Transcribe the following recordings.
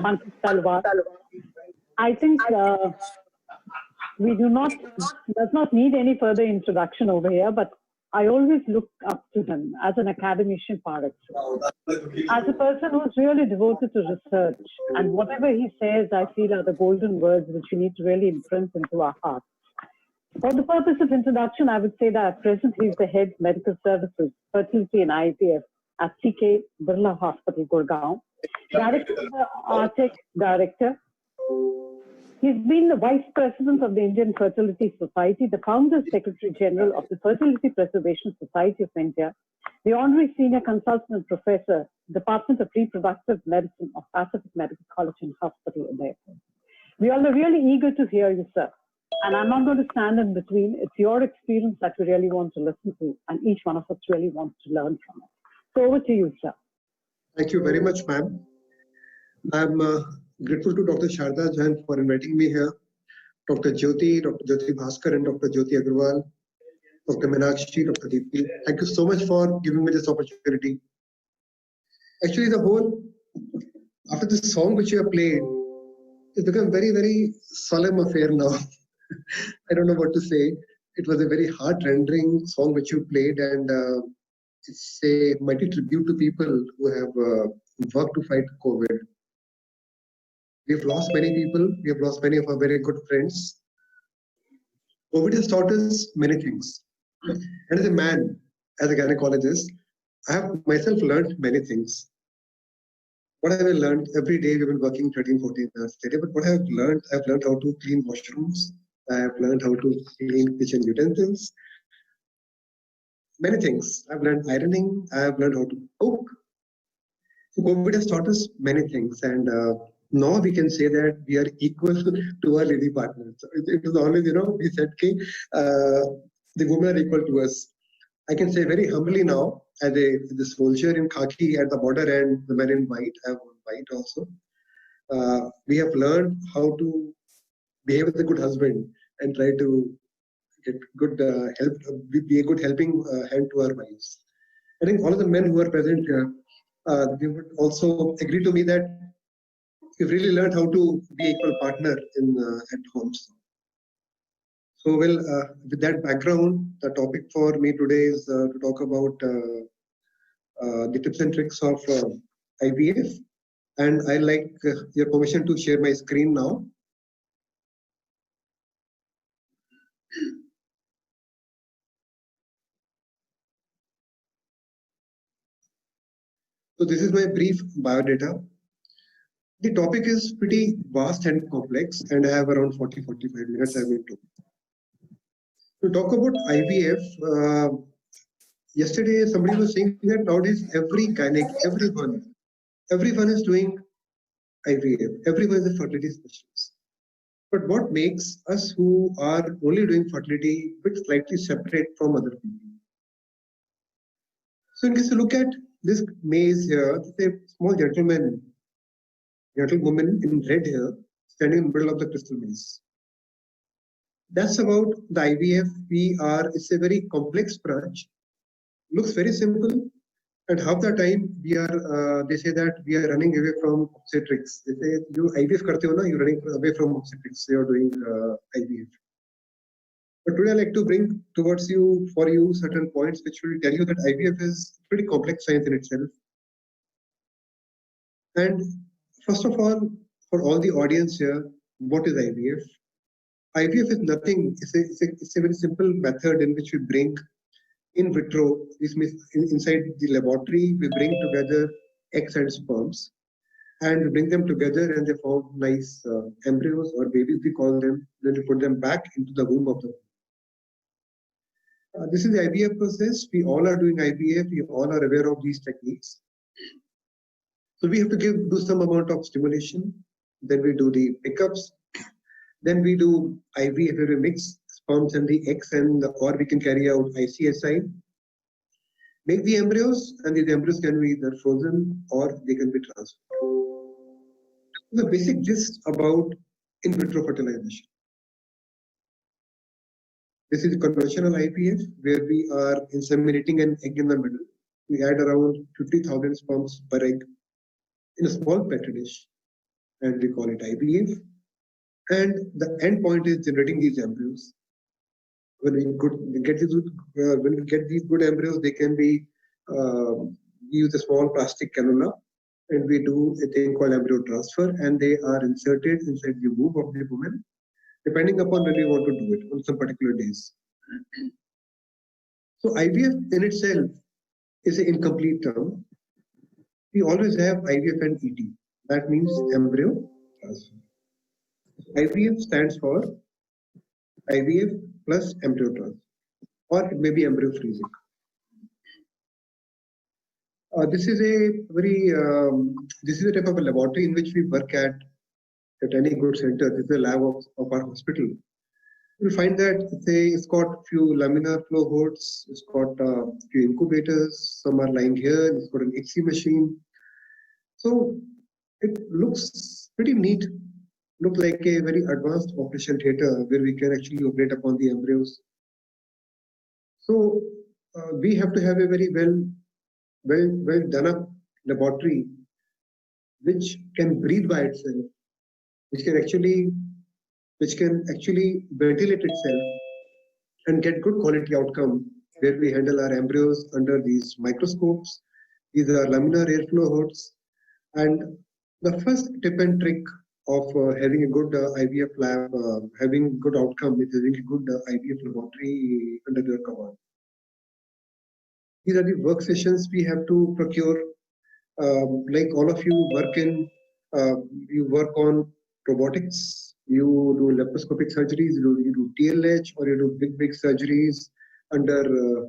Pankaj Talwar. I think we does not need any further introduction over here, but I always look up to him as an academician par excellence, as a person who's really devoted to research, and whatever he says, I feel are the golden words which we need to really imprint into our hearts. For the purpose of introduction, I would say that at present he is the head medical services, fertility and IVF at CK Birla Hospital, Gurgaon, director of the ARTEC director. He's been the Vice President of the Indian Fertility Society, the Founder Secretary General of the Fertility Preservation Society of India, the Honorary Senior Consultant Professor, Department of Reproductive Medicine of Pacific Medical College and Hospital in Airport. We all are really eager to hear you, sir. And I'm not going to stand in between. It's your experience that we really want to listen to, and each one of us really wants to learn from it. So over to you, sir. Thank you very much, ma'am. I'm grateful to Dr. Sharda Jain for inviting me here, Dr. Jyoti Bhaskar, and Dr. Jyoti Agarwal, Dr. Meenakshi, Dr. Deepti. Thank you so much for giving me this opportunity. Actually, after this song which you have played, it's become very, very solemn affair now. I don't know what to say. It was a very heart-rendering song which you played, and it's a mighty tribute to people who have worked to fight COVID. We've lost many people. We have lost many of our very good friends. COVID has taught us many things. And as a man, as a gynecologist, I have myself learned many things. What have I learned? Every day we've been working 13, 14 hours a day. But what I've learned how to clean washrooms. I have learned how to clean kitchen utensils. Many things. I've learned ironing. I have learned how to cook. So COVID has taught us many things. And now we can say that we are equal to our lady partners. It was always, we said, the women are equal to us. I can say very humbly now, as a soldier in khaki at the border and the men in white, I have white also. We have learned how to behave as a good husband and try to get good help, be a good helping hand to our wives. I think all of the men who are present here, they would also agree to me that we've really learned how to be equal partner at homes. So, with that background, the topic for me today is to talk about the tips and tricks of IVF. And I'd like your permission to share my screen now. So this is my brief biodata. The topic is pretty vast and complex, and I have around 40-45 minutes I will talk. To talk about IVF, yesterday somebody was saying that nowadays every gynec, everyone is doing IVF. Everyone is a fertility specialist. But what makes us who are only doing fertility a bit slightly separate from other people? So in case you look at this maze here, there's a small gentlewoman in red here, standing in the middle of the crystal maze. That's about the IVF. It's a very complex branch. Looks very simple, and half the time they say that we are running away from obstetrics. They say, you IVF karte ho na, you're running away from obstetrics, so you're doing IVF. But today I'd like to bring for you certain points which will tell you that IVF is pretty complex science in itself. And first of all, for all the audience here, what is IVF? IVF is nothing. It's a very simple method in which we bring in vitro. This means inside the laboratory, we bring together eggs and sperms, and we bring them together, and they form nice embryos or babies, we call them. Then we put them back into the womb of the. This is the IVF process. We all are doing IVF. We all are aware of these techniques. So we have to do some amount of stimulation. Then we do the pickups. Then we do IVF where we mix sperms and the eggs, or we can carry out ICSI. Make the embryos, and the embryos can be either frozen or they can be transferred. The basic gist about in vitro fertilization. This is conventional IVF where we are inseminating an egg in the middle. We add around 50,000 sperms per egg in a small petri dish. and we call it IVF. And the end point is generating these embryos. When we get these good embryos, they can be use a small plastic cannula, and we do a thing called embryo transfer, and they are inserted inside the womb of the woman, depending upon when we want to do it on some particular days. So IVF in itself is an incomplete term. We always have IVF and ET. That means embryo transfer. IVF stands for IVF plus embryo transfer, or it may be embryo freezing. This is a type of a laboratory in which we work at any good center. This is the lab of our hospital. You'll find that it's got few laminar flow hoods, it's got few incubators, some are lying here, it's got an ICSI machine. So it looks pretty neat, looks like a very advanced operation theater where we can actually operate upon the embryos. So we have to have a very well done up laboratory which can breathe by itself, which can actually ventilate itself and get good quality outcome, where we handle our embryos under these microscopes. These are laminar airflow hoods. And the first tip and trick of having a good IVF lab, having good outcome is having a good IVF laboratory under your cover. These are the workstations we have to procure. Like all of you you work on robotics, you do laparoscopic surgeries, you do TLH, or you do big surgeries under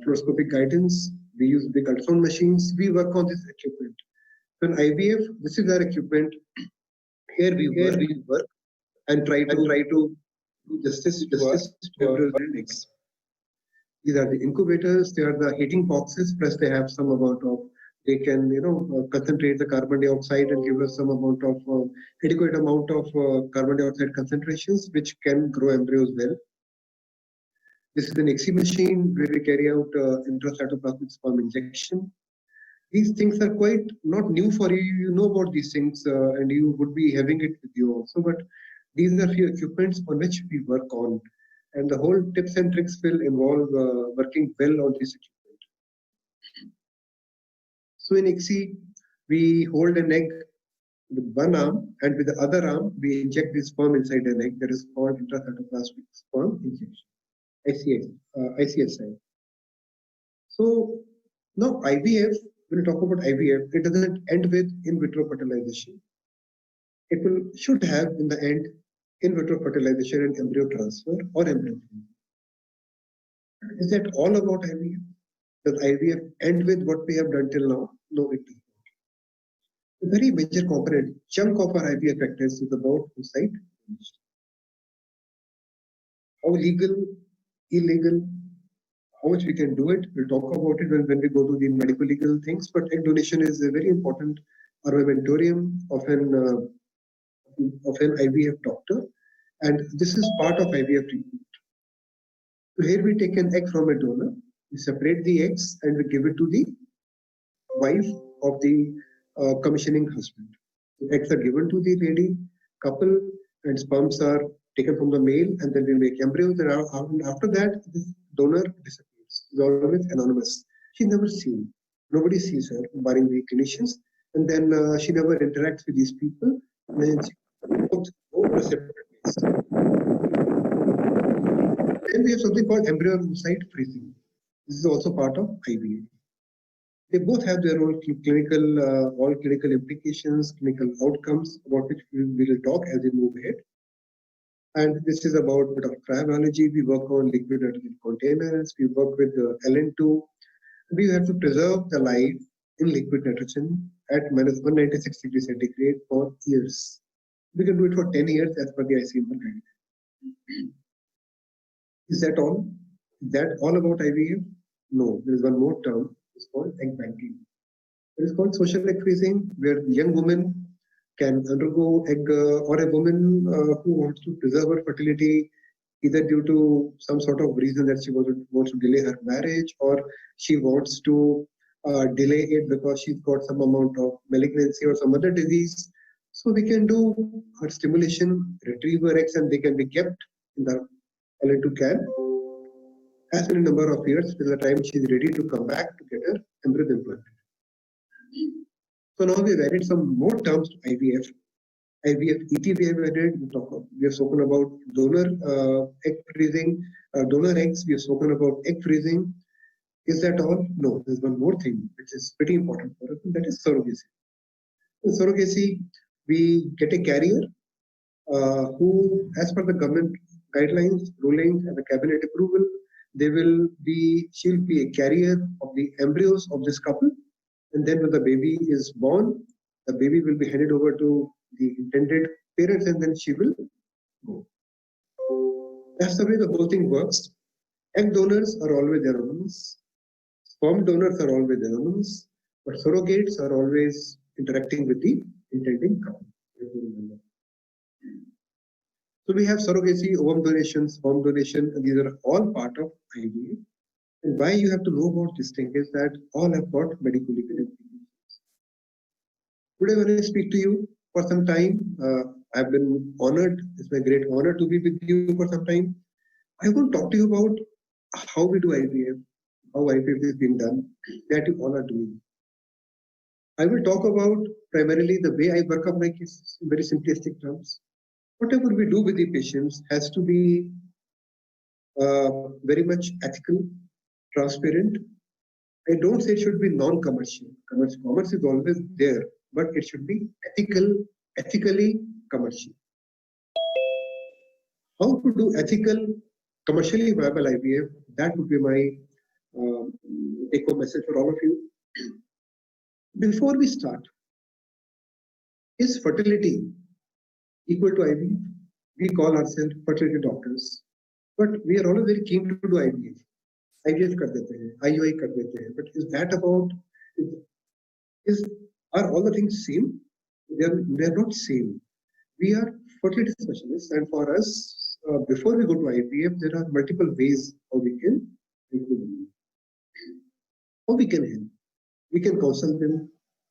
fluoroscopic guidance. We use big ultrasound machines. We work on this equipment. So in IVF, this is our equipment. Here we work and try to do justice to our clinics. These are the incubators. They are the heating boxes. Plus, they have some amount of. They can, concentrate the carbon dioxide and give us some amount of adequate amount of carbon dioxide concentrations, which can grow embryos well. This is an ICSI machine where we carry out intracytoplasmic sperm injection. These things are quite not new for you. You know about these things, and you would be having it with you also. But these are few equipments on which we work on, and the whole tips and tricks will involve working well on this equipment. So in ICSI, we hold an egg with one arm, and with the other arm, we inject this sperm inside an egg. That is called intracytoplasmic sperm injection, ICSI. So now IVF, when we talk about IVF, it doesn't end with in vitro fertilization. It should have in the end in vitro fertilization and embryo transfer or embryo freezing. Is that all about IVF? Does IVF end with what we have done till now? No, it does not. A very major component, chunk of our IVF practice is about oocyte donation. How legal, illegal, how much we can do it. We'll talk about it when we go to the medical legal things. But egg donation is a very important armamentarium of an IVF doctor, and this is part of IVF treatment. So here we take an egg from a donor, we separate the eggs, and we give it to the wife of the commissioning husband. So eggs are given to the lady, couple, and sperms are taken from the male, and then we make embryos. And after that, this donor disappears. She's always anonymous. She's never seen. Nobody sees her, barring the clinicians. And then she never interacts with these people. And then she goes over a separate place. Then we have something called embryo oocyte freezing. This is also part of IVF. They both have their own clinical implications, clinical outcomes, about which we will talk as we move ahead. And this is about a bit of cryobiology. We work on liquid nitrogen containers. We work with LN2. We have to preserve the life in liquid nitrogen at minus 196 degrees centigrade for years. We can do it for 10 years as per the ICMR guideline. Is that all? Is that all about IVF? No, there is one more term. It's called egg banking. It is called social egg freezing, where young women can undergo egg, or a woman who wants to preserve her fertility, either due to some sort of reason that she wants to delay her marriage, or she wants to delay it because she's got some amount of malignancy or some other disease. So we can do her stimulation, retrieve her eggs, and they can be kept in the LN2 can as many number of years till the time she is ready to come back to get her embryo implanted. So now we have added some more terms to IVF. IVF ET we have added. We have spoken about donor egg freezing, donor eggs. We have spoken about egg freezing. Is that all? No, there's one more thing which is pretty important for us, and that is surrogacy. In surrogacy, we get a carrier who, as per the government guidelines, rulings, and the cabinet approval, she'll be a carrier of the embryos of this couple. And then when the baby is born, the baby will be handed over to the intended parents, and then she will go. That's the way the whole thing works. Egg donors are always anonymous. Sperm donors are always anonymous, but surrogates are always interacting with the intending couple. So we have surrogacy, ovum donation, sperm donation, and these are all part of IVF. And why you have to know about this thing is that all have got medical legal implications. Today when I speak to you for some time, I've been honored, it's my great honor to be with you for some time. I will talk to you about how we do IVF, how IVF is being done, that you all are doing. I will talk about primarily the way I work up my cases in very simplistic terms. Whatever we do with the patients has to be very much ethical, transparent. I don't say it should be non-commercial. Commerce is always there, but it should be ethically commercial. How to do ethical, commercially viable IVF, that would be my take-home message for all of you. Before we start, is fertility equal to IVF? We call ourselves fertility doctors, but we are always very keen to do IVF. IVF kar dete hain, IUI kar dete hain. But is that about, are all the things same? They are not same. We are fertility specialists, and for us, before we go to IVF, there are multiple ways how we can help. How we can help? We can counsel them.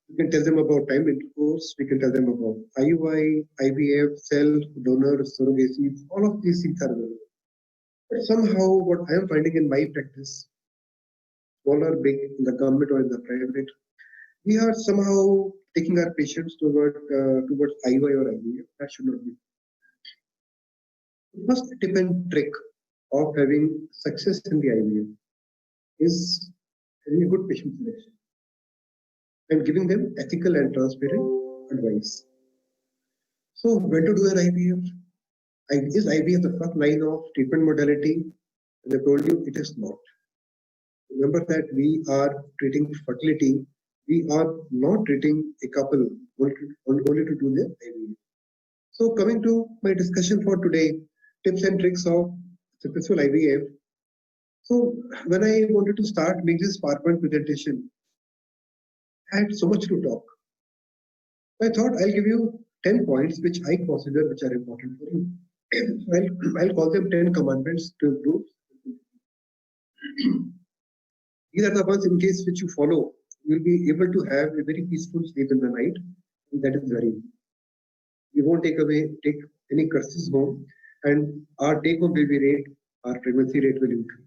We can tell them about time intercourse. We can tell them about IUI, IVF, self, donor, surrogacy. All of these things are available. But somehow, what I am finding in my practice, small or big, in the government or in the private, we are somehow taking our patients towards IUI or IVF. That should not be. The first tip and trick of having success in the IVF is having a good patient selection and giving them ethical and transparent advice. So, when to do an IVF? Is IVF the first line of treatment modality? As I told you, it is not. Remember that we are treating fertility. We are not treating a couple only to do their IVF. So, coming to my discussion for today, tips and tricks of successful IVF. So, when I wanted to start making this PowerPoint presentation, I had so much to talk. I thought I'll give you 10 points which I consider which are important for you. I'll call them 10 commandments to improve. These are the ones in case which you follow, you'll be able to have a very peaceful sleep in the night. And that is very important. You won't take any curses home, and our take-home baby rate, our pregnancy rate will increase.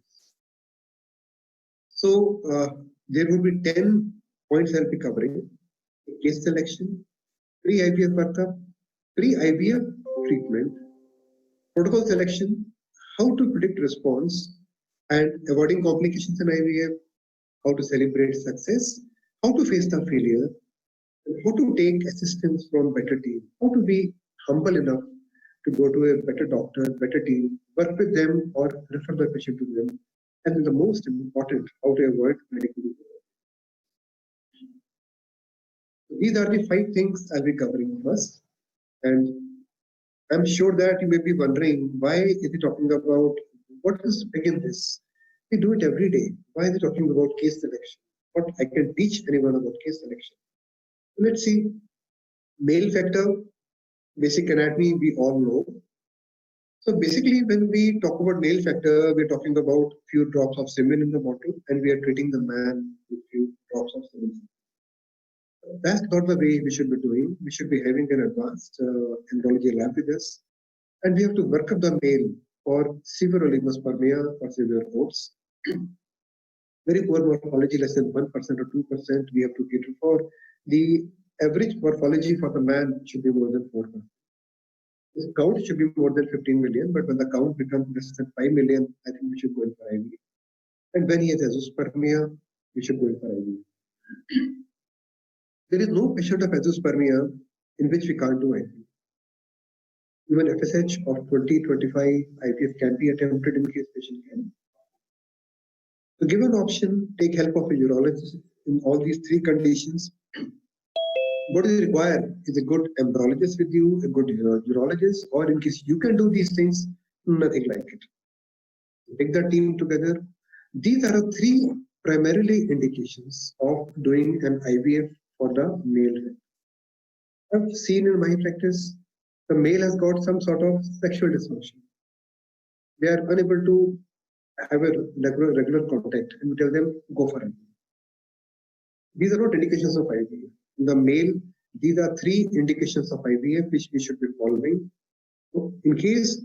So there will be 10 points I'll be covering: case selection, pre-IVF workup, pre-IVF treatment, protocol selection, how to predict response, and avoiding complications in IVF, how to celebrate success, how to face the failure, and how to take assistance from better team, how to be humble enough to go to a better doctor, better team, work with them or refer the patient to them, and then the most important, how to avoid medical error. These are the 5 things I'll be covering first, and I'm sure that you may be wondering, why is he talking about, what is big in this? We do it every day. Why is he talking about case selection? What I can teach anyone about case selection? Let's see. Male factor, basic anatomy, we all know. So basically, when we talk about male factor, we're talking about few drops of semen in the bottle, and we are treating the man with few drops of semen. That's not the way we should be doing. We should be having an advanced embryology lab with us. And we have to work up the male for severe oligospermia or severe oats. Very poor morphology, less than 1% or 2%, we have to cater for. The average morphology for the man should be more than 4%. The count should be more than 15 million, but when the count becomes less than 5 million, I think we should go in for IVF. And when he has azoospermia, we should go in for IVF. There is no patient of azoospermia in which we can't do IVF. Even FSH of 20-25 IVF can be attempted in case patient can. To give an option, take help of a urologist in all these three conditions. What is required is a good embryologist with you, a good urologist, or in case you can do these things, nothing like it. Take the team together. These are the three primarily indications of doing an IVF for the male. I've seen in my practice, the male has got some sort of sexual dysfunction. They are unable to have a regular contact, and we tell them, go for it. These are not indications of IVF. In the male, these are three indications of IVF which we should be following. So in case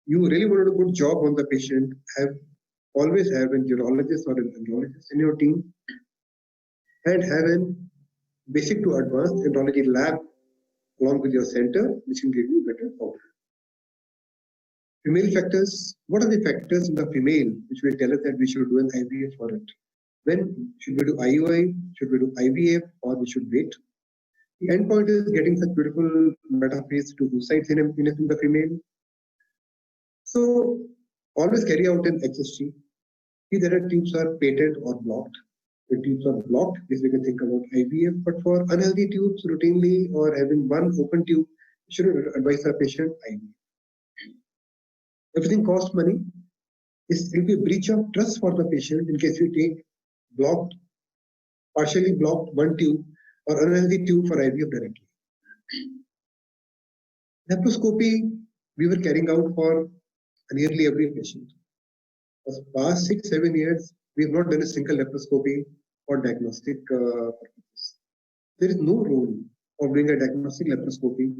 you really want to do a good job on the patient, always have a urologist or an embryologist in your team, and have a basic to advanced embryology lab along with your center, which can give you better outcome. Female factors. What are the factors in the female which will tell us that we should do an IVF for it? When should we do IUI? Should we do IVF, or we should wait? The end point is getting such beautiful metaphase to oocytes in the female. So always carry out an HSG. See that the tubes are patent or blocked. The tubes are blocked, this we can think about IVF. But for unhealthy tubes, routinely or having one open tube, you should advise a patient IVF. Everything costs money. It will be a breach of trust for the patient in case you take blocked, partially blocked one tube or unhealthy tube for IVF directly. Laparoscopy we were carrying out for nearly every patient. For the past 6-7 years, we have not done a single laparoscopy for diagnostic purposes. There is no role of doing a diagnostic laparoscopy.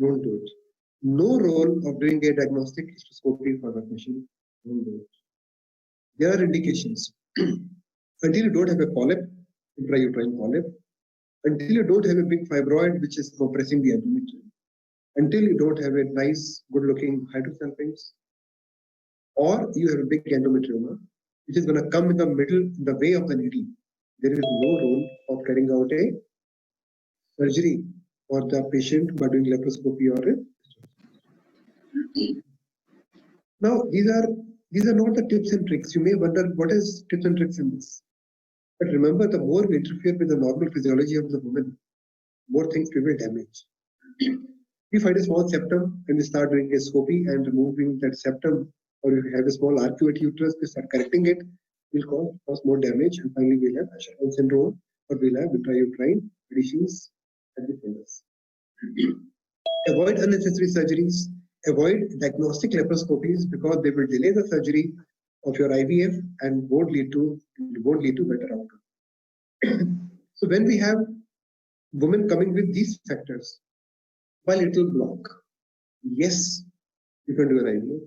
Don't do it. No role of doing a diagnostic hysteroscopy for the patient. Don't do it. There are indications. Until you don't have a polyp, intrauterine polyp, until you don't have a big fibroid which is compressing the endometrium, until you don't have a nice, good-looking hydrosalpinx, or you have a big endometrioma, which is going to come in the middle, in the way of the needle, there is no role of carrying out a surgery for the patient by doing laparoscopy or a. Now, these are not the tips and tricks. You may wonder what is tips and tricks in this. But remember, the more we interfere with the normal physiology of the woman, more things we will damage. We find a small septum and we start doing a scopy and removing that septum, or you have a small arcuate uterus, we start correcting it, will cause more damage, and finally we'll have Usher syndrome, or we'll have intrauterine adhesions at the fundus. Avoid unnecessary surgeries. Avoid diagnostic laparoscopies because they will delay the surgery of your IVF and won't lead to better outcome. So when we have women coming with these factors, while it will block, yes, you can do an IVF.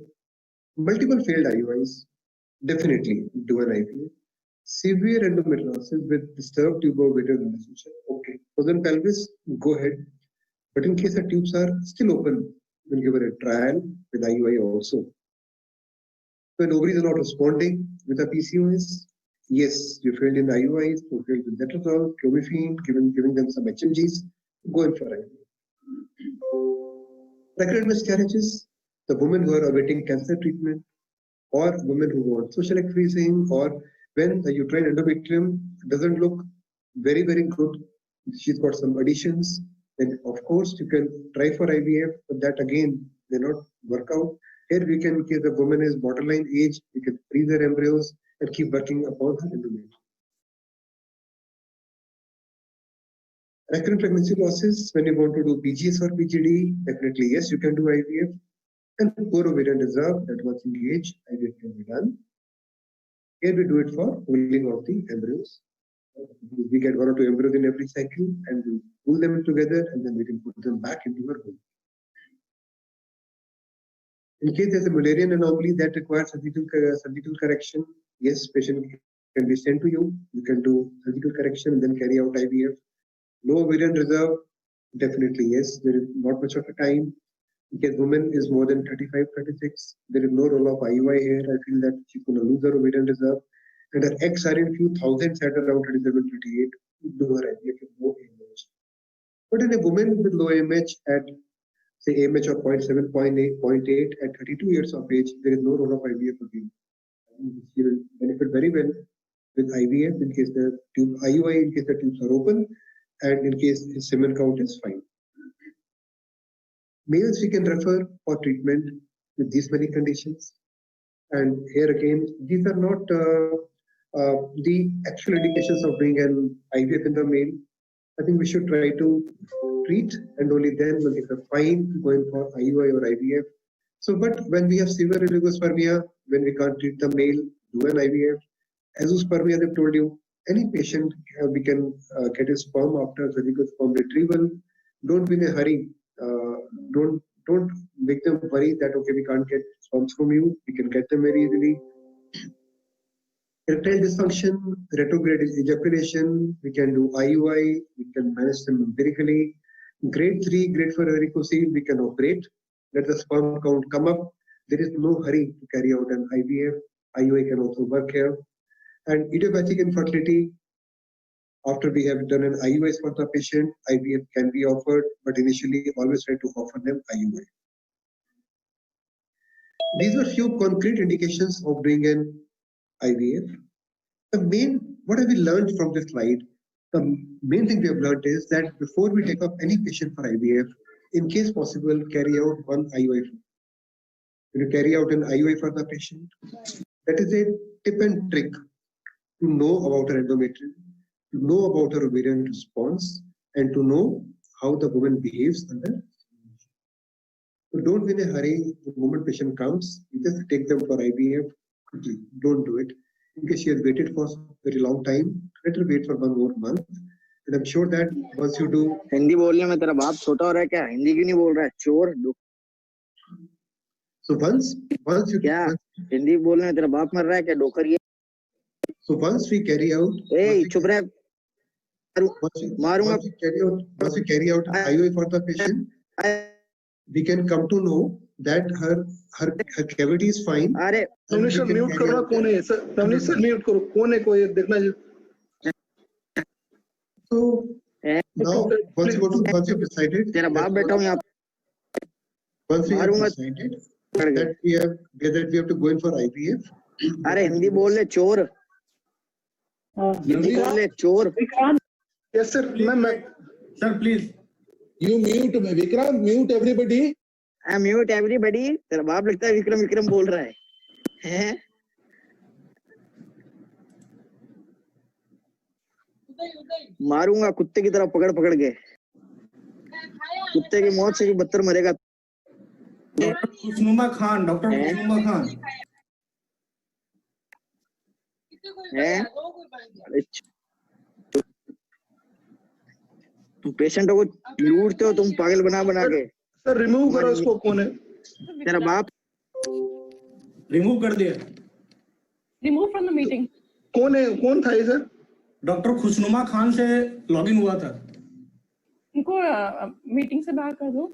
Multiple failed IUIs, definitely do an IVF. Severe endometriosis with disturbed tubo-ureter relationship, okay. Frozen pelvis, go ahead. But in case the tubes are still open, we'll give it a trial with IUI also. When ovaries are not responding with a PCOS, yes, you failed in IUIs, you failed with letrozole, clomiphene, giving them some HMGs, go in for IVF. Recurrent miscarriages, the women who are awaiting cancer treatment, or women who want social egg freezing, or when the uterine endometrium doesn't look very, very good, she's got some additions, then of course you can try for IVF, but that again may not work out. Here we can, in case the woman is borderline age, we can freeze her embryos and keep working upon her endometrium. Recurrent pregnancy losses, when you want to do PGS or PGD, definitely yes, you can do IVF. And poor ovarian reserve, at once engaged, IVF can be done. Here we do it for pulling of the embryos. We get 1 or 2 embryos in every cycle and we pull them together and then we can put them back into her womb. In case there's a Mullerian anomaly that requires surgical correction, yes, patient can be sent to you. You can do surgical correction and then carry out IVF. No ovarian reserve, definitely yes. There is not much of a time. In case woman is more than 35, 36, there is no role of IUI here. I feel that she's going to lose her ovarian reserve. And her eggs are in few thousands at around 37, 38. Do her IVF with low AMH. But in a woman with low AMH at say AMH of 0.7, 0.8, 0.8 at 32 years of age, there is no role of IVF again. She will benefit very well with IVF in case the tube IUI in case the tubes are open and in case his semen count is fine. Males we can refer for treatment with these many conditions. And here again, these are not the actual indications of doing an IVF in the male. I think we should try to treat and only then when it's fine going for IUI or IVF. So, but when we have severe oligospermia, when we can't treat the male, do an IVF. Azoospermia, they've told you, any patient we can get his sperm after surgical sperm retrieval. Don't be in a hurry. Don't make them worry that okay, we can't get sperms from you. We can get them very easily. Erectile dysfunction, retrograde ejaculation, we can do IUI, we can manage them empirically. Grade 3, grade 4 varicocele, we can operate. Let the sperm count come up. There is no hurry to carry out an IVF. IUI can also work here. And idiopathic infertility, after we have done an IUI for the patient, IVF can be offered, but initially always try to offer them IUI. These were few concrete indications of doing an IVF. What have we learned from this slide? The main thing we have learned is that before we take up any patient for IVF, in case possible, carry out one IUI. When you carry out an IUI for the patient, that is a tip and trick to know about her endometrium, to know about her ovarian response, and to know how the woman behaves under. So don't be in a hurry. The moment patient comes, you just take them for IVF quickly. Don't do it. In case she has waited for a very long time, let her wait for 1 more month. And I'm sure that once you do. Hindi बोलने में तेरा बाप छोटा हो रहा है क्या? हिंदी क्यों नहीं बोल रहा है? चोर. So once you. क्या? हिंदी बोलने में तेरा बाप मर रहा है क्या? डोकर ये. So once we carry out. Hey, चुप रह. मारूंगा. Once we carry out IUI for the patient, we can come to know that her cavity is fine. अरे नवनीत सर म्यूट कर रहा कौन है सर? नवनीत सर म्यूट करो. कौन है कोई देखना. So now once you've decided. तेरा बाप बैठा हूँ यहाँ. Once we have decided that we have to go in for IVF. अरे हिंदी बोल ले चोर. हिंदी बोल ले चोर. Yes sir. Sir, please. You mute Vikram, mute everybody. I mute everybody. तेरा बाप लगता है विक्रम बोल रहा है. हैं? मारूंगा कुत्ते की तरह पकड़ के. कुत्ते की मौत से भी बदतर मरेगा. डॉक्टर खुशनुमा खान. हैं? तुम पेशेंटों को लूटते हो तुम पागल बना के. सर रिमूव करो उसको. कौन है? तेरा बाप. रिमूव कर दिया. Remove from the meeting. कौन है? कौन था ये सर? डॉक्टर खुशनुमा खान से लॉगिन हुआ था. इनको मीटिंग से बाहर कर दो.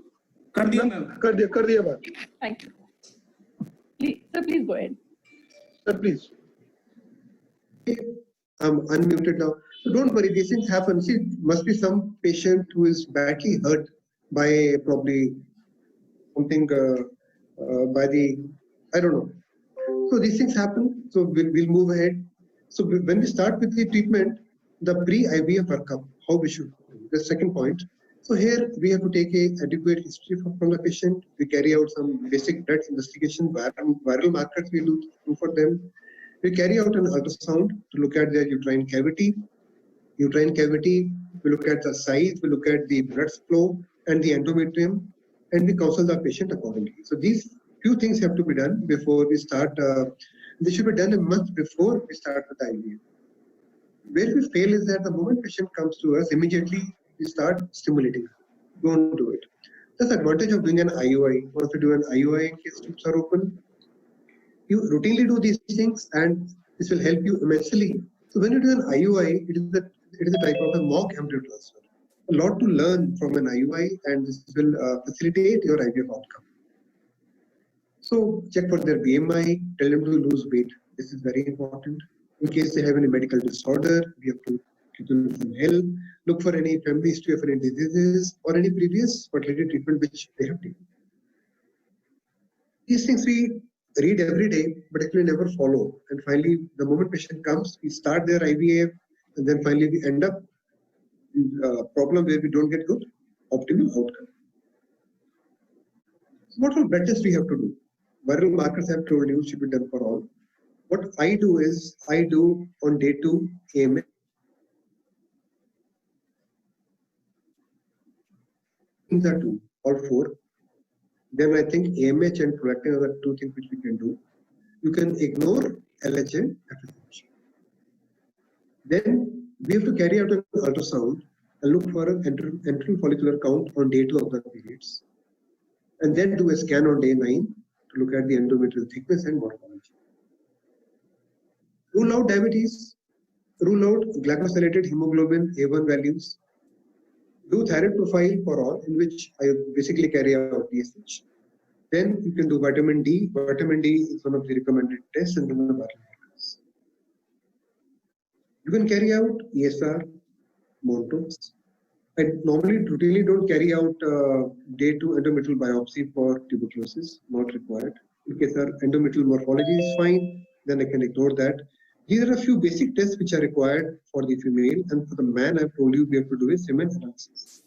कर दिया मैम. कर दिया बात. Thank you. Please go ahead. Sir, please. I'm unmuted now. So don't worry, these things happen. See, must be some patient who is badly hurt by probably something by the, I don't know. So these things happen. So we'll move ahead. So when we start with the treatment, the pre-IVF workup, how we should do. The second point. So here we have to take a adequate history from the patient. We carry out some basic blood investigation, viral markers we do for them. We carry out an ultrasound to look at their uterine cavity. We look at the size, we look at the blood flow and the endometrium, and we counsel the patient accordingly. So these few things have to be done before we start. They should be done a month before we start with IVF. Where we fail is that the moment patient comes to us, immediately we start stimulating. Don't do it. That's the advantage of doing an IUI. Once you do an IUI in case tubes are open, you routinely do these things and this will help you immensely. So when you do an IUI, it is a type of a mock embryo transfer. A lot to learn from an IUI, and this will facilitate your IVF outcome. So check for their BMI, tell them to lose weight. This is very important. In case they have any medical disorder, we have to give them some help. Look for any family history of any diseases or any previous fertility treatment which they have taken. These things we read every day, but actually never follow. And finally, the moment patient comes, we start their IVF, and then finally we end up in a problem where we don't get good optimal outcome. So what all blood tests we have to do? Viral markers I have told you should be done for all. What I do is, I do on day 2 AMH. Things are 2, all 4. Then I think AMH and prolactin are the 2 things which we can do. You can ignore LH and FSH. Then we have to carry out an ultrasound and look for an enteral follicular count on day 2 of the periods. And then do a scan on day 9 to look at the endometrial thickness and morphology. Rule out diabetes, rule out glycosylated hemoglobin A1 values, do thyroid profile for all, in which I basically carry out TSH. Then you can do vitamin D. Vitamin D is one of the recommended tests and one of the biomarkers. You can carry out ESR, Montos. I normally routinely don't carry out day 2 endometrial biopsy for tuberculosis, not required. In case our endometrial morphology is fine, then I can ignore that. These are a few basic tests which are required for the female, and for the man, I've told you we have to do a semen analysis.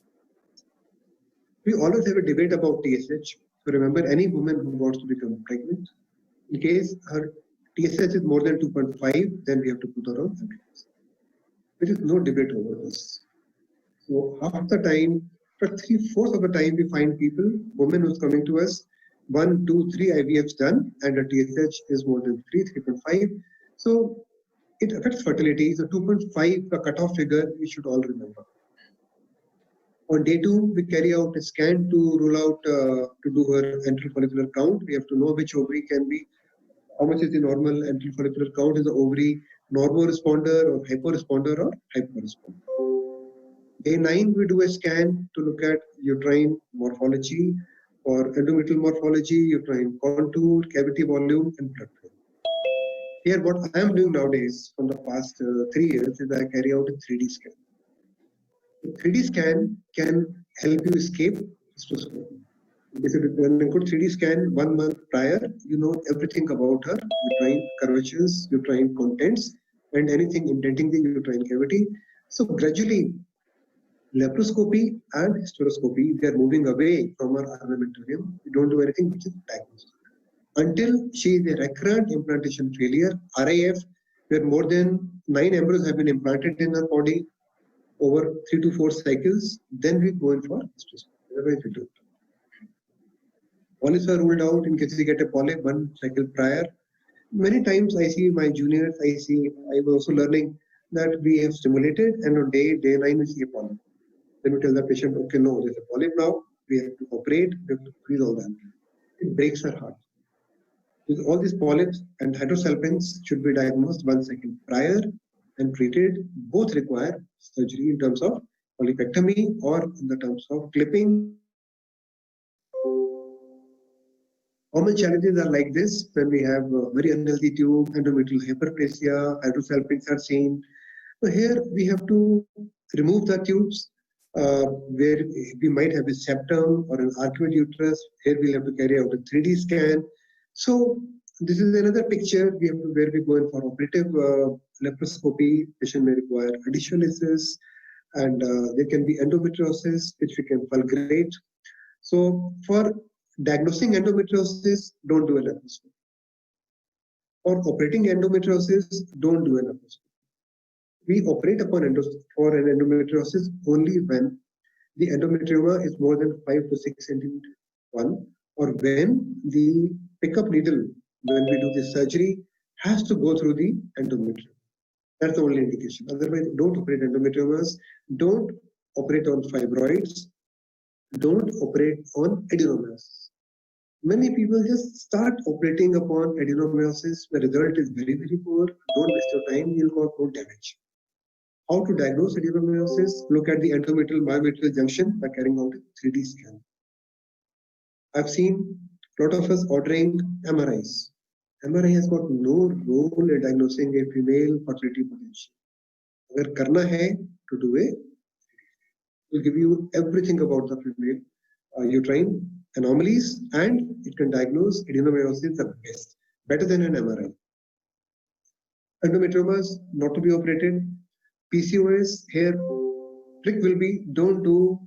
We always have a debate about TSH. So remember, any woman who wants to become pregnant, in case her TSH is more than 2.5, then we have to put her on antibiotics. There is no debate over this. So half the time, for 3/4 of the time, we find people, women who's coming to us, 1, 2, 3 IVFs done, and the TSH is more than 3, 3.5. So it affects fertility. So 2.5, the cutoff figure, we should all remember. On day 2, we carry out a scan to rule out, to do her enteral follicular count. We have to know which ovary can be, how much is the normal enteral follicular count, is the ovary normal responder or hyporesponder or hyperresponder. Day 9, we do a scan to look at uterine morphology or endometrial morphology, uterine contour, cavity volume, and blood flow. Here, what I am doing nowadays from the past 3 years is I carry out a 3D scan. The 3D scan can help you escape hysteroscopy. When you put 3D scan 1 month prior, you know everything about her uterine curvatures, uterine contents, and anything indenting the uterine cavity. So gradually, laparoscopy and hysteroscopy, they are moving away from our armamentarium. We don't do anything which is diagnostic. Until she is a recurrent implantation failure, RIF, where more than 9 embryos have been implanted in her body over 3 to 4 cycles, then we go in for hysteroscopy. Otherwise, we don't. Polyps are ruled out in case you get a polyp 1 cycle prior. Many times I see my juniors, I was also learning that we have stimulated, and on day 9 we see a polyp. Then we tell the patient, okay, no, there's a polyp now, we have to operate, we have to freeze all that. It breaks her heart. With all these polyps and hydrosalpinx should be diagnosed 1 second prior and treated. Both require surgery in terms of polypectomy or in the terms of clipping. Common challenges are like this: when we have a very unhealthy tube, endometrial hyperplasia, hydrosalpinx are seen. So here we have to remove the tubes where we might have a septum or an arcuate uterus. Here we'll have to carry out a 3D scan. So this is another picture where we go in for operative laparoscopy. Patient may require adhesiolysis, and there can be endometriosis, which we can fulgurate. So for diagnosing endometriosis, don't do a laparoscopy. For operating endometriosis, don't do a laparoscopy. We operate upon for an endometriosis only when the endometrioma is more than 5 to 6 centimeters, or when the pickup needle, when we do the surgery, has to go through the endometrium. That's the only indication. Otherwise, don't operate endometriomas, don't operate on fibroids, don't operate on adenomas. Many people just start operating upon adenomyosis. The result is very, very poor. Don't waste your time, you'll cause more damage. How to diagnose adenomyosis? Look at the endometrial myometrial junction by carrying out a 3D scan. I've seen a lot of us ordering MRIs. MRI has got no role in diagnosing a female fertility potential. Agar karna hai to do it, will give you everything about the female uterine anomalies, and it can diagnose adenomyosis the best, better than an MRI. Endometriomas not to be operated. PCOS, here trick will be don't do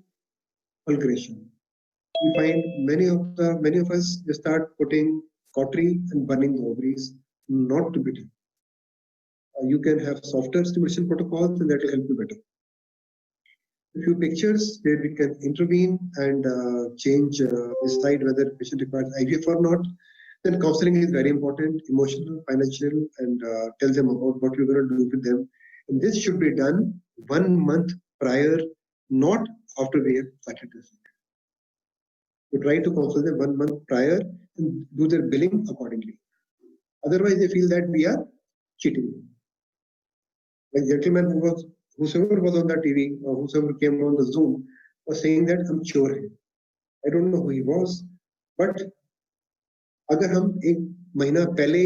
fulguration. We find many of us just start putting cautery and burning the ovaries, not to be done. You can have softer stimulation protocols, and that will help you better. A few pictures where we can intervene and decide whether patient requires IVF or not. Then counseling is very important, emotional, financial, and tell them about what you're going to do with them. And this should be done 1 month prior, not after we have started this. We try to counsel them 1 month prior and do their billing accordingly. Otherwise, they feel that we are cheating. Like gentleman whosoever was on the TV or whosoever came on the Zoom was saying that I'm sure. I don't know who he was, but अगर हम एक महीना पहले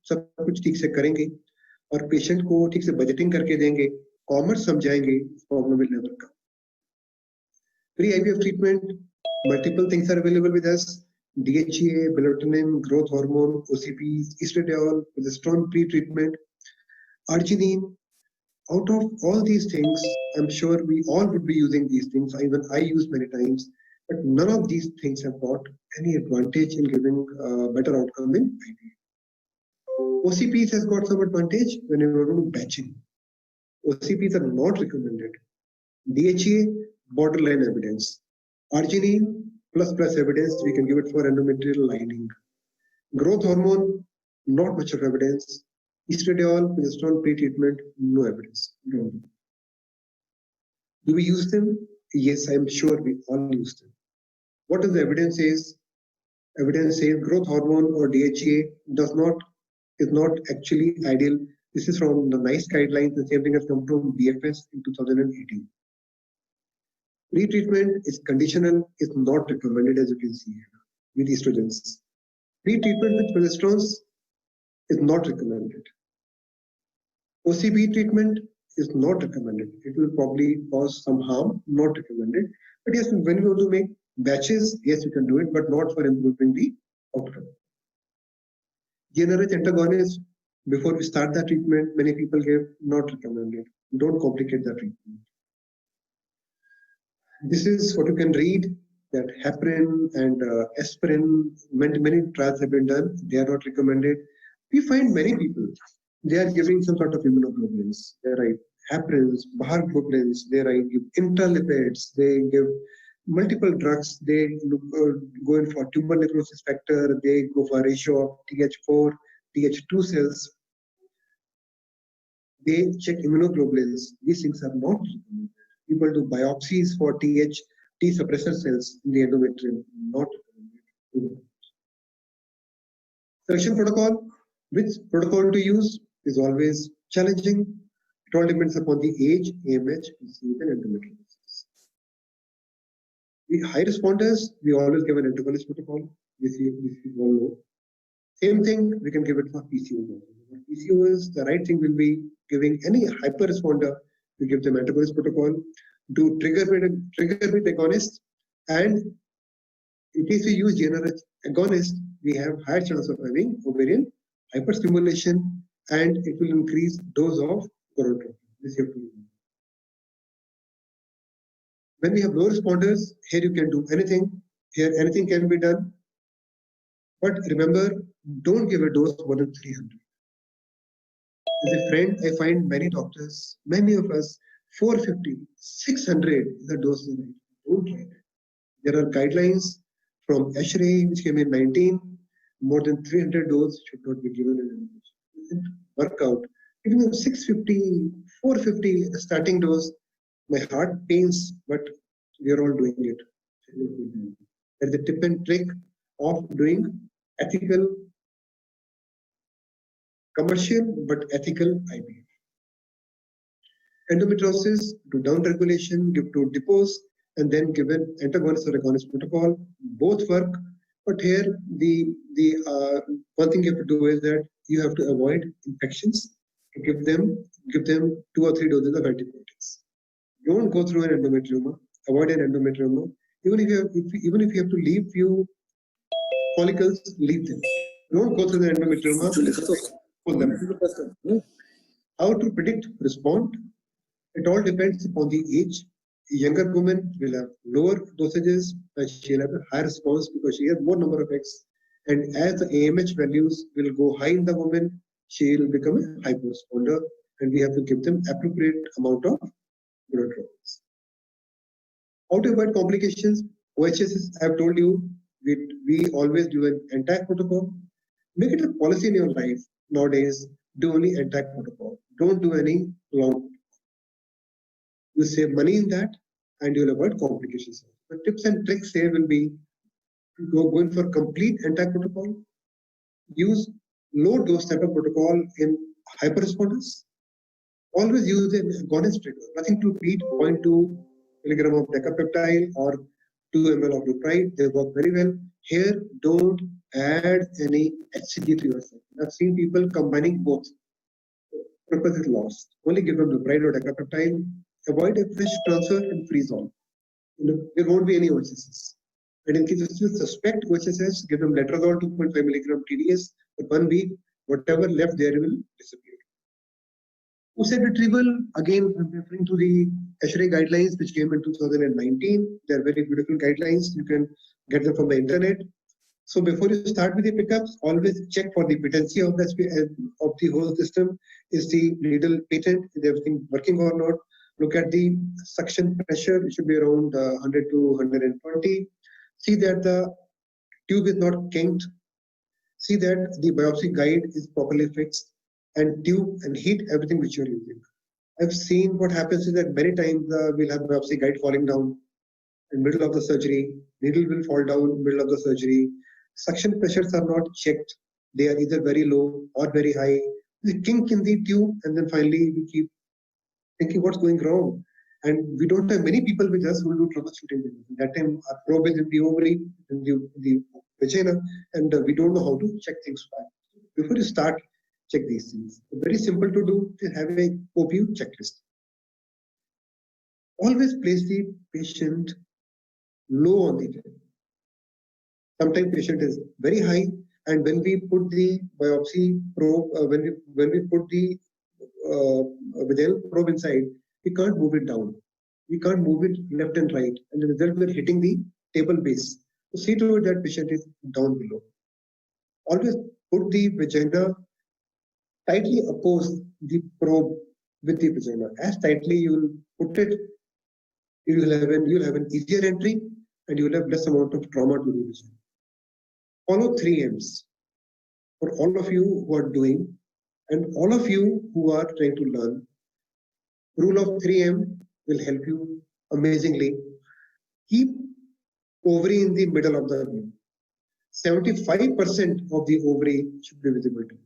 सब कुछ ठीक से करेंगे और पेशेंट को ठीक से बजटिंग करके देंगे, कॉमर्स समझाएंगे, problem will never come. Pre-IVF treatment, multiple things are available with us. DHEA, melatonin, growth hormone, OCPs, estradiol, progesterone pre-treatment, arginine. Out of all these things, I'm sure we all would be using these things. Even I use many times, but none of these things have got any advantage in giving better outcome in IVF. OCPs has got some advantage when you want to do batching. OCPs are not recommended. DHEA, borderline evidence. Arginine, plus evidence, we can give it for endometrial lining. Growth hormone, not much of evidence. Estradiol, progesterone pre-treatment, no evidence. No. Do we use them? Yes, I'm sure we all use them. What does the evidence says? Evidence says growth hormone or DHEA is not actually ideal. This is from the NICE guidelines. The same thing has come from BFS in 2018. Pre-treatment is conditional, is not recommended, as you can see here, with estrogens. Pre-treatment with progesterones is not recommended. OCP treatment is not recommended. It will probably cause some harm, not recommended. But yes, when you want to make batches, yes, you can do it, but not for improving the outcome. GnRH antagonist, before we start the treatment, many people give not recommended. Don't complicate the treatment. This is what you can read, that heparin and aspirin, many trials have been done. They are not recommended. We find many people, they are giving some sort of immunoglobulins. They write heparins, Bahar globulins, they write give intralipids, they give multiple drugs. They go in for tumor necrosis factor, they go for ratio of Th4, Th2 cells. They check immunoglobulins. These things are not recommended. People do biopsies for T suppressor cells in the endometrium, not recommended. Selection protocol, which protocol to use is always challenging. It all depends upon the age, AMH, PCOS, and endometriosis. The high responders, we always give an antagonist protocol. This you all know. Same thing, we can give it for PCOS. For PCOS, the right thing will be giving any hyper responder, we give them antagonist protocol. Do trigger with agonist, and in case we use GnRH agonist, we have higher chance of having ovarian hyperstimulation, and it will increase dose of gonadotropin. This you have to know. When we have low responders, here you can do anything. Here anything can be done. But remember, don't give a dose more than 300. As a friend, I find many doctors, many of us, 450, 600 is the dose. Don't try it. There are guidelines from ASHRAE, which came in 19. More than 300 doses should not be given in an it doesn't work out. Even though 650, 450 starting dose, my heart pains, but we are all doing it. That's the tip and trick of doing ethical, commercial, but ethical IVF. Endometriosis, do down regulation, give 2 depots, and then give an antagonist or agonist protocol. Both work, but here the one thing you have to do is that you have to avoid infections. Give them 2 or 3 doses of antibiotics. Don't go through an endometrioma. Avoid an endometrioma. Even if you have to leave few follicles, leave them. Don't go through the endometrioma. Pull them. How to predict response? It all depends upon the age. A younger woman will have lower dosages and she'll have a higher response because she has more number of eggs. And as the AMH values will go high in the woman, she will become a hyper-responder, and we have to give them appropriate amount of blood drops. How to avoid complications? OHS, I have told you, we always do an entire protocol. Make it a policy in your life nowadays. Do only entire protocol. Don't do any long. You save money in that, and you'll avoid complications. The tips and tricks here will be going for complete entire protocol. Use low dose type of protocol in hyper responders. Always use an agonist trigger. Nothing to beat 0.2 milligram of decapeptyl or 2 ml of leupride. They work very well. Here, don't add any HCG to yourself. I've seen people combining both. Purpose is lost. Only give them leupride or decapeptyl. Avoid a fresh transfer and freeze all. There won't be any OHSs. And in case you suspect OHSs, give them letrozole 2.5 milligram TDS for 1 week. Whatever left there will disappear. Oocyte retrieval, again, I'm referring to the ASHRAE guidelines which came in 2019. They're very beautiful guidelines. You can get them from the internet. So before you start with the pickups, always check for the patency of the whole system. Is the needle patent? Is everything working or not? Look at the suction pressure. It should be around 100 to 120. See that the tube is not kinked. See that the biopsy guide is properly fixed, and tube and heat everything which you're using. I've seen what happens is that many times we'll have biopsy guide falling down in middle of the surgery. Needle will fall down in middle of the surgery. Suction pressures are not checked. They are either very low or very high. We kink in the tube, and then finally we keep thinking what's going wrong. And we don't have many people with us who will do troubleshooting. That time our probe is in the ovary, in the vagina, and we don't know how to check things back. Before you start, check these things. Very simple to do. Have a OPU checklist. Always place the patient low on the bed. Sometimes patient is very high, and when we put the biopsy probe, when we put the vaginal probe inside, we can't move it down. We can't move it left and right, and the result we're hitting the table base. So see to it that patient is down below. Always put the vagina tightly oppose the probe with the vagina. As tightly you will put it, you'll have an easier entry, and you will have less amount of trauma to the vagina. Follow 3 M's for all of you who are doing, and all of you who are trying to learn. Rule of 3M will help you amazingly. Keep ovary in the middle of the room. 75% of the ovary should be visible to you.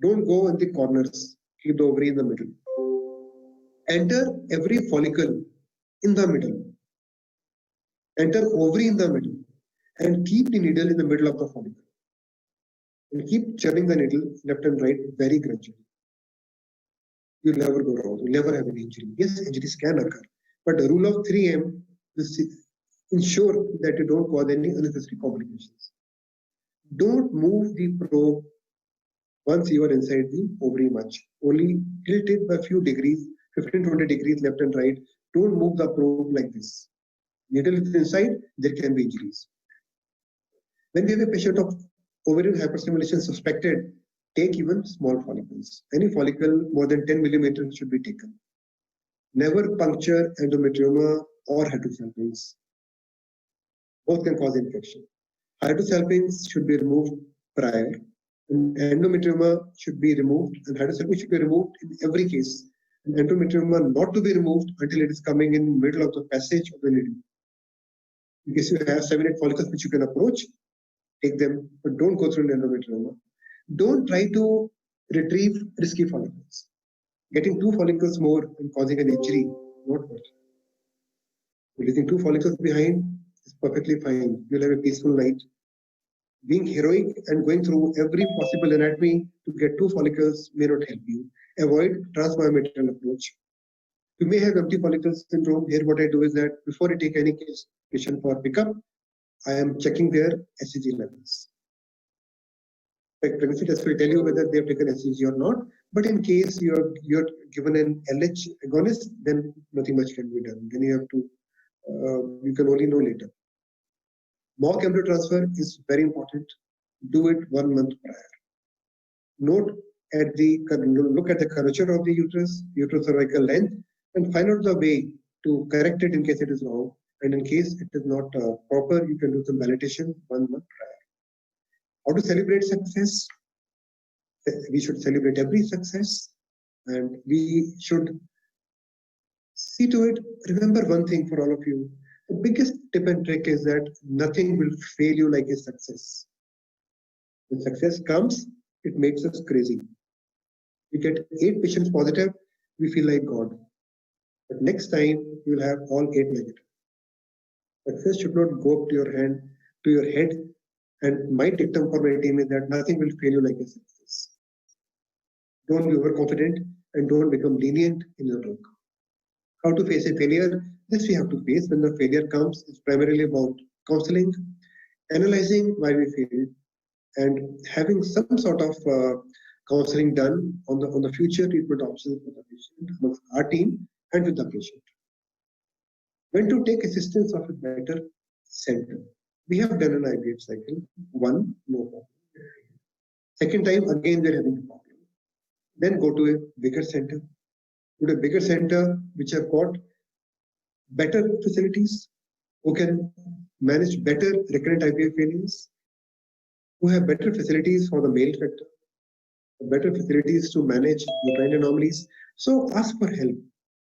Don't go in the corners. Keep the ovary in the middle. Enter every follicle in the middle. Enter ovary in the middle, and keep the needle in the middle of the follicle. And keep churning the needle left and right very gradually. You'll never go wrong. You'll never have an injury. Yes, injuries can occur, but the rule of 3M will ensure that you don't cause any unnecessary complications. Don't move the probe once you are inside the ovary much. Only tilt it by a few degrees, 15-20 degrees left and right. Don't move the probe like this. Needle is inside, there can be injuries. When we have a patient of ovarian hyperstimulation suspected, take even small follicles. Any follicle more than 10 millimeters should be taken. Never puncture endometrioma or hydrosalpinx. Both can cause infection. Hydrosalpinx should be removed prior, And endometrioma should be removed, and hydrocephalus should be removed in every case. And endometrioma not to be removed until it is coming in the middle of the passage of the needle. In case you have 7-8 follicles which you can approach, take them, but don't go through an endometrioma. Don't try to retrieve risky follicles. Getting 2 follicles more and causing an injury, not worth it. Leaving 2 follicles behind is perfectly fine. You'll have a peaceful night. Being heroic and going through every possible anatomy to get 2 follicles may not help you. Avoid transbiometrial approach. You may have empty follicles syndrome. Here what I do is that before I take any patient for pickup, I am checking their HCG levels. Like pregnancy test will tell you whether they have taken HCG or not. But in case you're given an LH agonist, then nothing much can be done. Then you have to, you can only know later. Mock embryo transfer is very important. Do it 1 month prior. Look at the curvature of the uterus, uterocervical length, and find out the way to correct it in case it is wrong. And in case it is not proper, you can do some validation 1 month prior. How to celebrate success? We should celebrate every success, and we should see to it. Remember one thing for all of you. The biggest tip and trick is that nothing will fail you like a success. When success comes, it makes us crazy. We get 8 patients positive, we feel like God. But next time, you will have all 8 negative. Success should not go up to your head. And my dictum for my team is that nothing will fail you like a success. Don't be overconfident and don't become lenient in your work. How to face a failure? This we have to face. When the failure comes, it's primarily about counseling, analyzing why we failed, and having some sort of counseling done on the future treatment options for the patient, amongst our team and with the patient. When to take assistance of a better center. We have done an IVF cycle. 1, no problem. Second time, again, we're having a problem. Then go to a bigger center. Go to a bigger center which have got better facilities, who can manage better recurrent IVF failures, who have better facilities for the male factor, better facilities to manage uterine anomalies. So ask for help.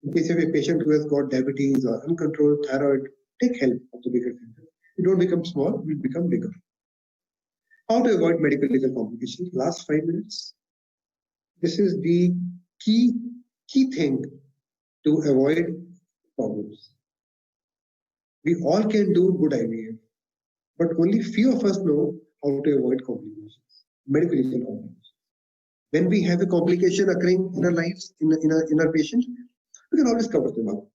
In case of a patient who has got diabetes or uncontrolled thyroid, take help of the bigger center. You don't become small, you become bigger. How to avoid medical legal complications? Last 5 minutes. This is the key thing to avoid problems. We all can do good IVF, but only few of us know how to avoid complications, medical legal complications. When we have a complication occurring in our lives, in our patient, we can always cover them up.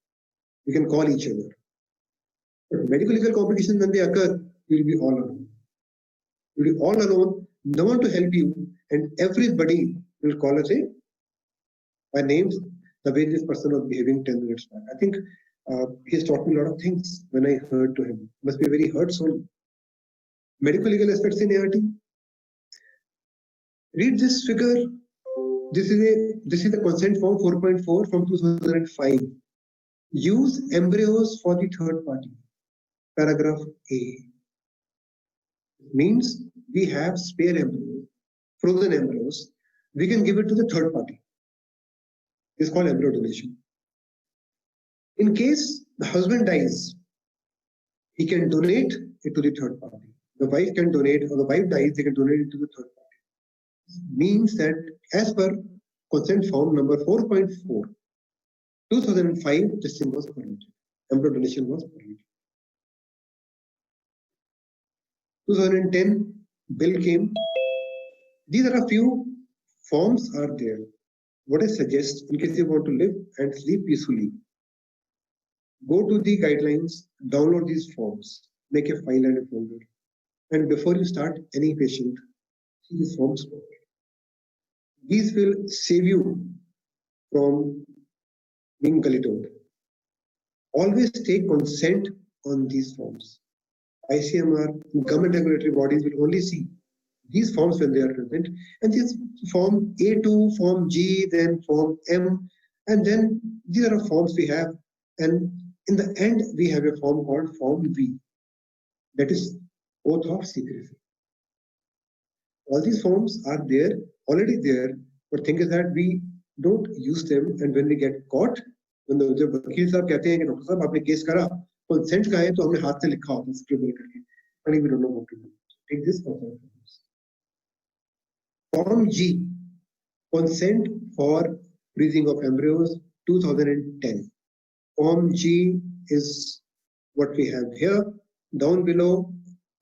We can call each other. But medical legal complications, when they occur, you will be all alone. You will be all alone, no one to help you, and everybody will call us by names the way this person was behaving 10 minutes back. I think he has taught me a lot of things when I heard to him. Must be a very hurt soul. Medical legal aspects in ART. Read this figure. This is the consent form 4.4 from 2005. Use embryos for the third party. Paragraph A. Means we have spare embryos, frozen embryos. We can give it to the third party. It's called embryo donation. In case the husband dies, he can donate it to the third party. The wife can donate, or the wife dies, they can donate it to the third party. This means that as per consent form number 4.4, 2005, this thing was permitted. Embryo donation was permitted. 2010, bill came. These are a few forms are there. What I suggest, in case you want to live and sleep peacefully, go to the guidelines, download these forms, make a file and a folder. And before you start any patient, see these forms. These will save you from being gully-toed. Always take consent on these forms. ICMR, government regulatory bodies will only see these forms when they are present. And this form A2, form G, then form M, and then these are the forms we have. And in the end, we have a form called form V. That is oath of secrecy. All these forms are there, already there, but thing is that we don't use them, and when we get caught, when the जब वकील साहब कहते हैं कि doctor साहब आपने case करा, consent का है तो हमने हाथ से लिखा होता है scribble करके, and we don't know what to do. Take this Form G, consent for freezing of embryos, 2010. Form G is what we have here. Down below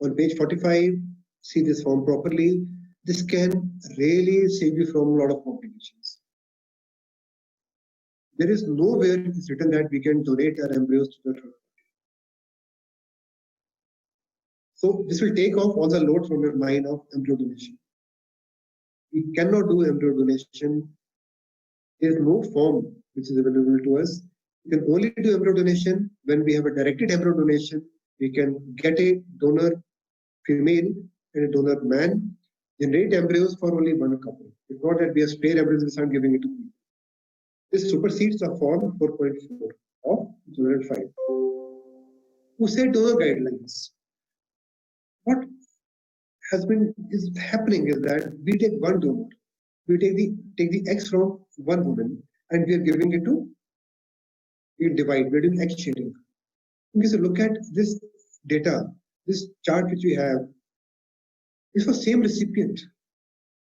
on page 45, see this form properly. This can really save you from a lot of complications. There is nowhere it is written that we can donate our embryos to the third party. So this will take off all the load from your mind of embryo donation. We cannot do embryo donation. There is no form which is available to us. We can only do embryo donation when we have a directed embryo donation. We can get a donor female and a donor man, generate embryos for only one couple. It's not that we have spare embryos and start giving it to people. This supersedes the form 4.4 of 2005. Who said donor guidelines? What is happening is that we take one donor, we take the eggs from one woman, and we are giving it to, we divide, we're doing egg sharing. Because look at this data, this chart which we have, is for same recipient.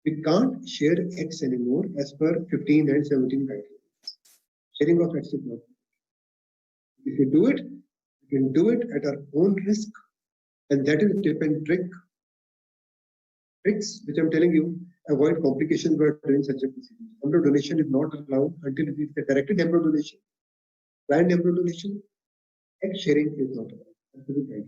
We can't share eggs anymore as per 15 and 17 guidelines. Sharing of eggs is not. If you do it, you can do it at our own risk, and that is a tip and tricks which I'm telling you, avoid complications by doing such a procedure. Embryo donation is not allowed until it is a directed embryo donation. Planned embryo donation, egg sharing is not allowed.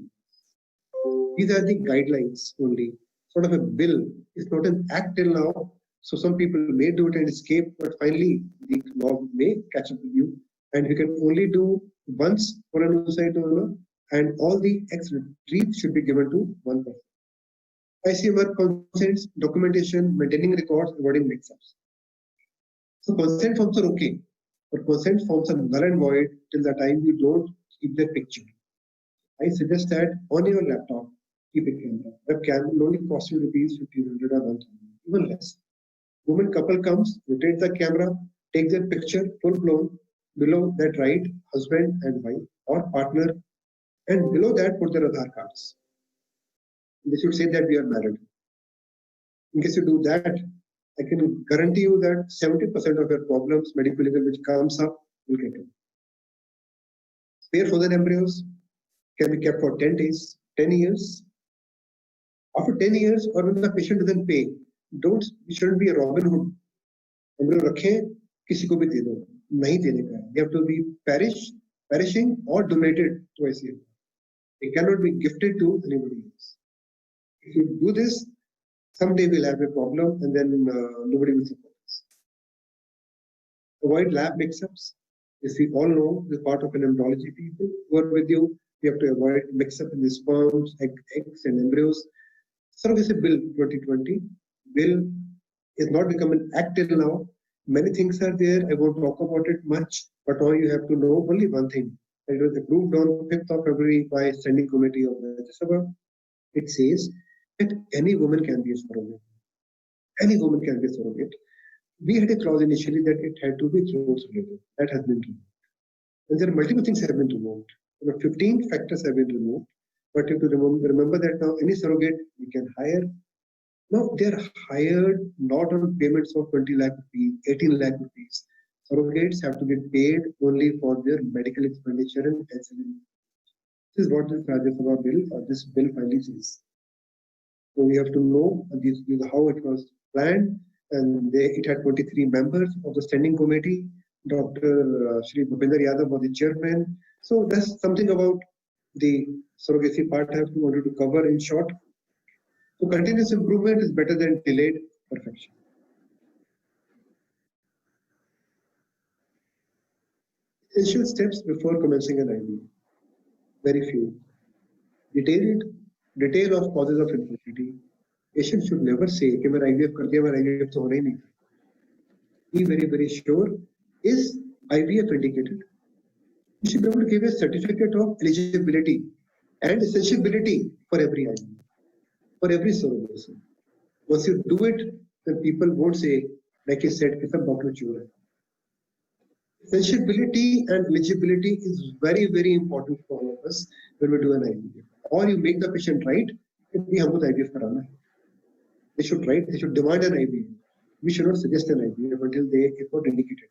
These are the guidelines only. Sort of a bill. It's not an act till now. So some people may do it and escape, but finally the law may catch up with you. And you can only do once for an oocyte donor, and all the eggs retrieved should be given to one person. ICMR consents, documentation, maintaining records, avoiding mix-ups. So consent forms are okay, but consent forms are null and void till the time you don't keep the picture. I suggest that on your laptop, keep a camera. Webcam will only cost you rupees 1,500 or 1,000, even less. Woman couple comes, rotate the camera, take their picture full blown. Below that write husband and wife or partner, and below that put their Aadhaar cards. They should say that we are married. In case you do that, I can guarantee you that 70% of your problems, medical legal, which comes up, will get over. Spare frozen embryos can be kept for 10 days, 10 years. After 10 years, or when the patient doesn't pay, you shouldn't be a Robin Hood. Embryo rakhe, kisi ko bhi de do. Nahi dene ka. They have to be perishing or donated to ICMR. It cannot be gifted to anybody else. If you do this, someday we'll have a problem, and then nobody will support us. Avoid lab mix-ups. As we all know, the part of an embryology people who are with you, you have to avoid mix-up in the sperms, eggs, and embryos. Surrogacy Bill 2020 bill is not become an act till now. Many things are there. I won't talk about it much, but all you have to know only one thing. It was approved on 5th of February by Standing Committee of the Rajya Sabha. It says that any woman can be a surrogate. Any woman can be a surrogate. We had a clause initially that it had to be close relative. That has been removed. And there are multiple things have been removed. 15 factors have been removed. But you have to remember that now any surrogate we can hire. Now they are hired not on payments of 20 lakh rupees, 18 lakh rupees. Surrogates have to get paid only for their medical expenditure and ancillary. This is what this Rajya Sabha bill or this bill finally says. So we have to know how it was planned, and it had 23 members of the standing committee. Dr. Shri Bhupinder Yadav was the chairman. So that's something about the surrogacy part I wanted to cover in short. So continuous improvement is better than delayed perfection. Essential steps before commencing an IVF. Very few. Detail of causes of infertility. Patient should never say कि मेरा IVF कर दिया, मेरा IVF तो होना ही नहीं. Be very, very sure. Is IVF indicated? You should be able to give a certificate of eligibility and essentiality for every IVF, for every surrogacy. Once you do it, then people won't say, like you said, it's a doctor chore. Sensibility and legibility is very, very important for all of us when we do an IVF. Or you make the patient right, if we have IVF karana. They should write, they should demand an IVF. We should not suggest an IVF until they get not indicated.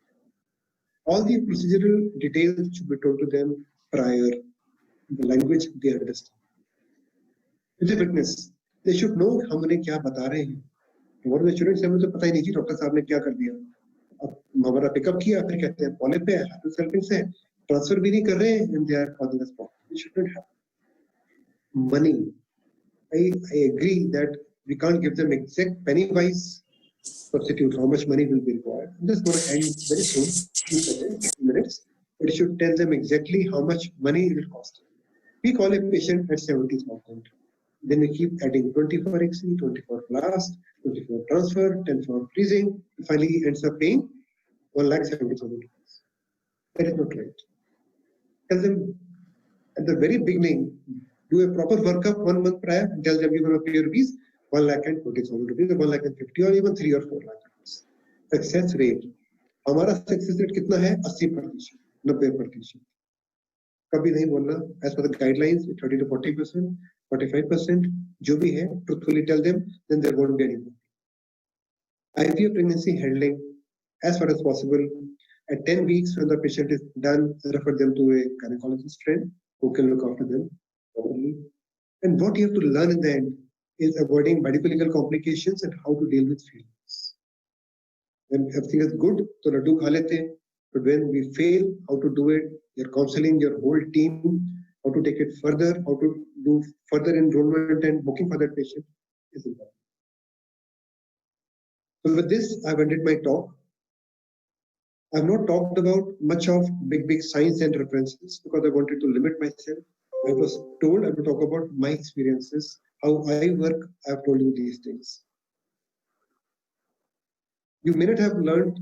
All the procedural details should be told to them prior, the language they understand. With a witness, they should know हम उन्हें क्या बता रहे हैं. What the students हमें तो पता ही नहीं कि डॉक्टर साहब ने क्या कर दिया. अब हमारा पिकअप किया, फिर कहते हैं पॉलिप पे हाइपोसेल्फिंग से ट्रांसफर भी नहीं कर रहे हैं, and they are causing us problem. We shouldn't have money. I agree that we can't give them exact penny-wise substitute how much money will be required. I'm just going to end very soon, few minutes, but you should tell them exactly how much money it will cost. We call a patient at 70,000. Then we keep adding 20 for XC, 20 for blast, 20 for transfer, 10 for freezing. Finally, he ends up paying 1,70,000 rupees. That is not right. Tell them at the very beginning, do a proper workup 1 month prior and tell them you're going to pay rupees 1,20,000 rupees, or 1,50,000, or even 3 or 4 lakh rupees. Success rate. हमारा success rate कितना है? 80%, 90%. कभी नहीं बोलना. As per the guidelines, 30 to 40%, 45%. जो भी है, truthfully tell them, then there won't be any problem. IVF pregnancy handling, as far as possible. At 10 weeks, when the patient is done, refer them to a gynecologist friend who can look after them properly. And what you have to learn in the end is avoiding medical complications and how to deal with failures. When everything is good, so laddu kha lete hain. But when we fail, how to do it, you're counseling your whole team, how to take it further, how to do further enrollment and booking for that patient is important. So with this, I've ended my talk. I've not talked about much of big science and references because I wanted to limit myself. I was told I would talk about my experiences, how I work. I've told you these things. You may not have learned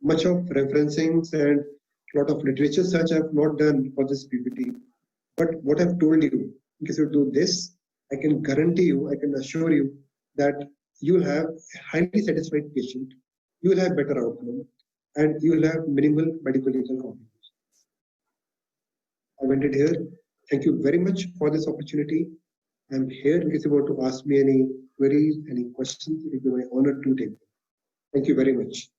much of referencings and a lot of literature search I've not done for this PPT. But what I've told you, in case you do this, I can guarantee you, I can assure you that you will have a highly satisfied patient, you will have better outcome, and you will have minimal medical complications. I've ended here. Thank you very much for this opportunity. I'm here in case you want to ask me any queries, any questions. It will be my honor to take them. Thank you very much.